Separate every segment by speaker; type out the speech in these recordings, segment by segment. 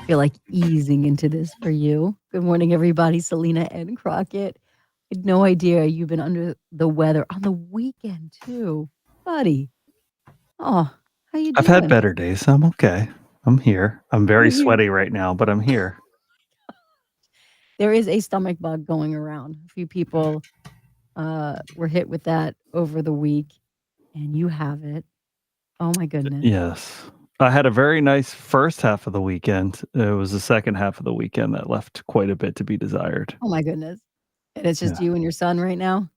Speaker 1: feel like easing into this for you. Good morning, everybody. Selena and Crockett. I had no idea you've been under the weather on the weekend too, buddy. Oh, how you
Speaker 2: I've had
Speaker 1: doing?
Speaker 2: better days. I'm okay. I'm here. I'm very
Speaker 1: You're here.
Speaker 2: sweaty right now, but I'm here.
Speaker 1: There is a stomach bug going around. A few people were hit with that over the week, and you have it. Oh my goodness.
Speaker 2: Yes. I had a very nice first half of the weekend. It was the second half of the weekend that left quite a bit to be desired.
Speaker 1: Oh my goodness. And it's just
Speaker 2: Yeah.
Speaker 1: you and your son right now?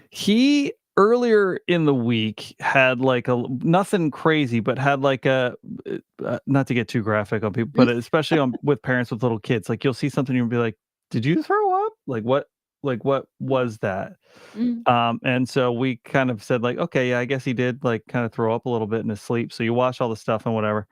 Speaker 2: He earlier in the week had like nothing crazy, but had like not to get too graphic on people, but especially with parents with little kids, like you'll see something and you'll be like, "Did you throw up? Like what? Like what was that?"
Speaker 1: Mm.
Speaker 2: And so we kind of said like, "Okay, yeah, I guess he did like kind of throw up a little bit in his sleep." So you wash all the stuff and whatever,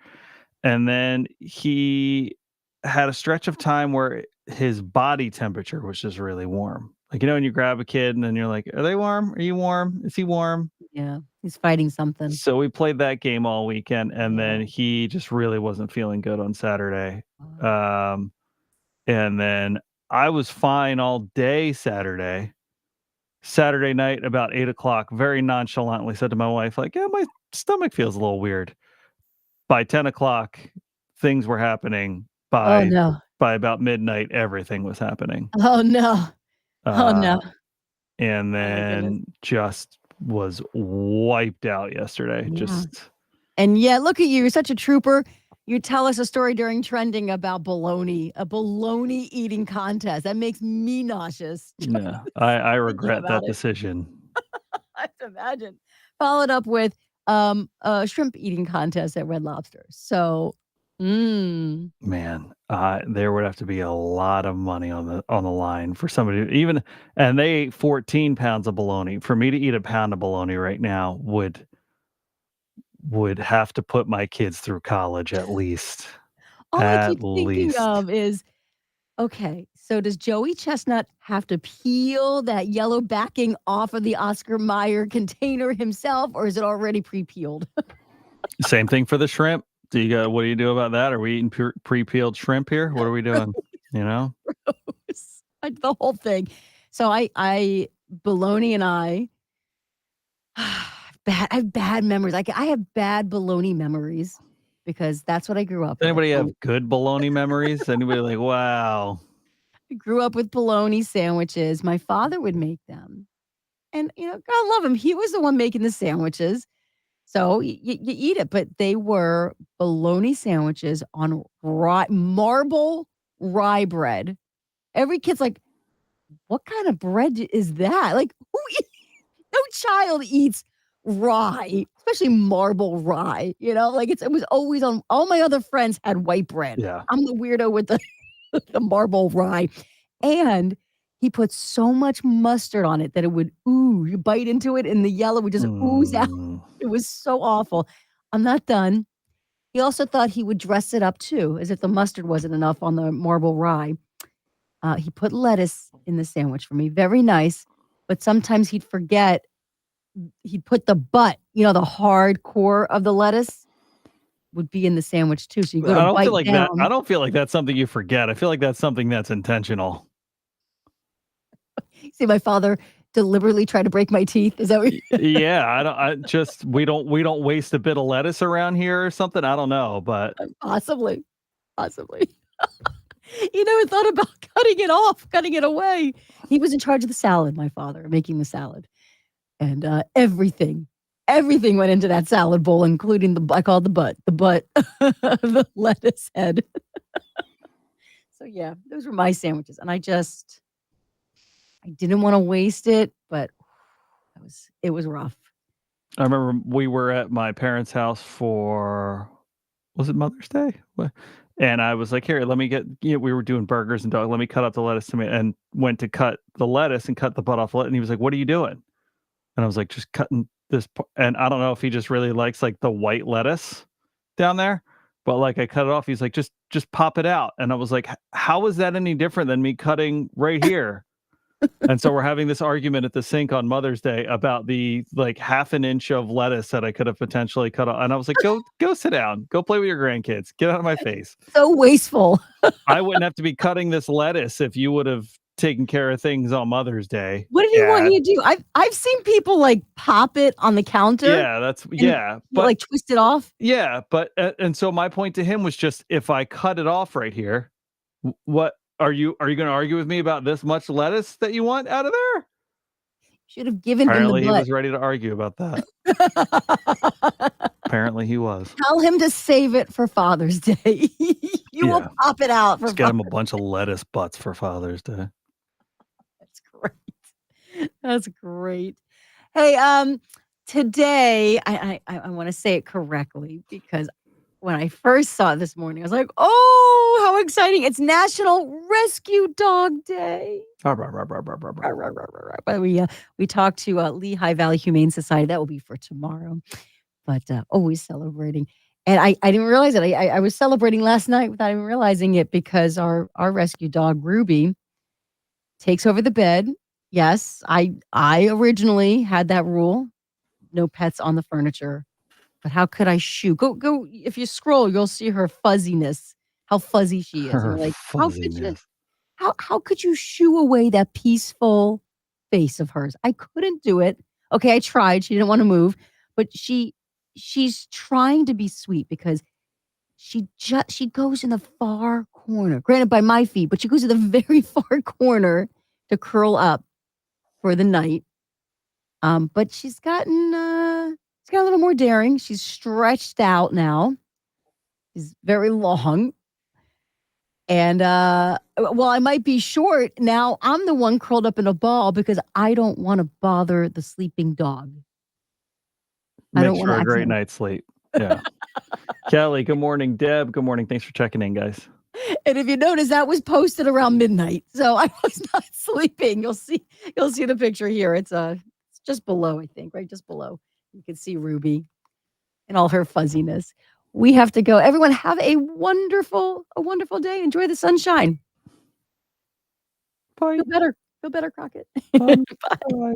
Speaker 2: and then he had a stretch of time where his body temperature was just really warm. Like, when you grab a kid and then you're like, "Are they warm? Are you warm? Is he warm?"
Speaker 1: Yeah, he's fighting something.
Speaker 2: So we played that game all weekend, and then
Speaker 1: Yeah.
Speaker 2: he just really wasn't feeling good on Saturday.
Speaker 1: Wow.
Speaker 2: Um, and then I was fine all day Saturday. Saturday night, about 8 o'clock, very nonchalantly said to my wife, like, "Yeah, my stomach feels a little weird." By 10 o'clock, things were happening.
Speaker 1: Oh,
Speaker 2: By
Speaker 1: no.
Speaker 2: by about midnight, everything was happening.
Speaker 1: Oh, no. Oh,
Speaker 2: Uh,
Speaker 1: no.
Speaker 2: and
Speaker 1: Oh my goodness.
Speaker 2: then just was wiped out yesterday.
Speaker 1: Yeah.
Speaker 2: Just
Speaker 1: And yet, look at you. You're such a trooper. You tell us a story during trending about bologna, a bologna eating contest. That makes me nauseous.
Speaker 2: yeah, I
Speaker 1: Thinking
Speaker 2: regret
Speaker 1: about
Speaker 2: that
Speaker 1: it.
Speaker 2: decision.
Speaker 1: I have to imagine. Followed up with a shrimp eating contest at Red Lobster. So,
Speaker 2: Man, there would have to be a lot of money on the line for somebody to even, and they ate 14 pounds of bologna. For me to eat a pound of bologna right now would have to put my kids through college at least.
Speaker 1: all I
Speaker 2: At
Speaker 1: keep thinking
Speaker 2: least.
Speaker 1: of is, okay, so does Joey Chestnut have to peel that yellow backing off of the Oscar Mayer container himself, or is it already pre-peeled?
Speaker 2: Same thing for the shrimp. What do you do about that? Are we eating pre-peeled shrimp here? What are we doing? You know?
Speaker 1: The whole thing. So I bologna and I I have bad memories. Like I have bad bologna memories because that's what I grew up with.
Speaker 2: Anybody have good bologna memories? Anybody like, wow.
Speaker 1: I grew up with bologna sandwiches. My father would make them. And God love him. He was the one making the sandwiches. So you eat it, but they were bologna sandwiches on marble rye bread. Every kid's like, "What kind of bread is that?" Like, no child eats rye, especially marble rye, Like, it was always on all my other friends had white bread.
Speaker 2: Yeah.
Speaker 1: I'm the weirdo with the the marble rye, and he put so much mustard on it that it would you bite into it and the yellow would just ooze out.
Speaker 2: Mm.
Speaker 1: It was so awful. I'm not done. He also thought he would dress it up too, as if the mustard wasn't enough on the marble rye. He put lettuce in the sandwich for me, very nice, but sometimes he'd forget. He'd put the butt, the hard core of the lettuce would be in the sandwich too, so you go to
Speaker 2: I don't feel
Speaker 1: bite
Speaker 2: like that. I
Speaker 1: down.
Speaker 2: don't feel like that's something you forget. I feel like that's something that's intentional.
Speaker 1: See, my father deliberately tried to break my teeth. Is that what
Speaker 2: Yeah, we don't waste a bit of lettuce around here or something. I don't know, but
Speaker 1: Possibly, possibly. He never thought about cutting it off, cutting it away. He was in charge of the salad, my father, making the salad. And, everything went into that salad bowl, including I call it the butt of the lettuce head. So, yeah, those were my sandwiches, and I didn't wanna waste it, but it was rough.
Speaker 2: I remember we were at my parents' house for, was it Mother's Day? And I was like, "Here, let me get," we were doing burgers and dog. "Let me cut up the lettuce to me," and went to cut the lettuce and cut the butt off. And he was like, "What are you doing?" And I was like, "Just cutting this." And I don't know if he just really likes like the white lettuce down there, but like I cut it off. He's like, "Just pop it out." And I was like, "How is that any different than me cutting right here?" And so we're having this argument at the sink on Mother's Day about the like half an inch of lettuce that I could have potentially cut off. And I was like, go sit down. Go play with your grandkids. Get out of my face.
Speaker 1: So wasteful.
Speaker 2: I wouldn't have to be cutting this lettuce if you would have taken care of things on Mother's Day,
Speaker 1: What did he want
Speaker 2: Dad.
Speaker 1: you to do? I've seen people, like, pop it on the counter
Speaker 2: Yeah, that's
Speaker 1: and,
Speaker 2: yeah, but
Speaker 1: like, twist it off.
Speaker 2: yeah, but and so my point to him was just if I cut it off right here, what are you going to argue with me about this much lettuce that you want out of there?
Speaker 1: Should have given him the
Speaker 2: Apparently he
Speaker 1: butt.
Speaker 2: was ready to argue about that. Apparently he was.
Speaker 1: Tell him to save it for Father's Day. You will
Speaker 2: Yeah.
Speaker 1: pop it out for
Speaker 2: Just get him a
Speaker 1: Father's.
Speaker 2: bunch of lettuce butts for Father's Day.
Speaker 1: That's great. That's great. Hey, today I wanna say it correctly because when I first saw it this morning, I was like, "Oh, how exciting. It's National Rescue Dog Day."
Speaker 2: Rah, rah, rah, rah, rah, rah,
Speaker 1: Rah,
Speaker 2: rah.
Speaker 1: rah, rah, rah, rah. But we talked to, Lehigh Valley Humane Society. That will be for tomorrow, but, always celebrating. And I didn't realize it. I was celebrating last night without even realizing it because our rescue dog, Ruby, takes over the bed. Yes, I originally had that rule, no pets on the furniture, but how could I shoo? Go if you scroll, you'll see her fuzziness, how fuzzy she is, and
Speaker 2: Her
Speaker 1: you're like,
Speaker 2: fuzziness.
Speaker 1: how could you shoo away that peaceful face of hers? I couldn't do it. Okay, I tried. She didn't want to move, but she's trying to be sweet because she goes in the far corner. Granted by my feet, but she goes to the very far corner to curl up for the night. But she's got a little more daring. She's stretched out now. She's very long. And, well, I might be short. Now I'm the one curled up in a ball because I don't wanna bother the sleeping dog. I don't
Speaker 2: Makes
Speaker 1: wanna
Speaker 2: for a great
Speaker 1: accidentally.
Speaker 2: night's sleep. Yeah. Kelly, good morning. Deb, good morning. Thanks for checking in, guys.
Speaker 1: And if you notice, that was posted around midnight, so I was not sleeping. You'll see the picture here. It's just below, I think, right just below. You can see Ruby and all her fuzziness. We have to go. Everyone have a wonderful day. Enjoy the sunshine.
Speaker 2: Bye.
Speaker 1: Feel better. Feel better, Crockett.
Speaker 2: Bye.
Speaker 1: Bye.
Speaker 2: Bye.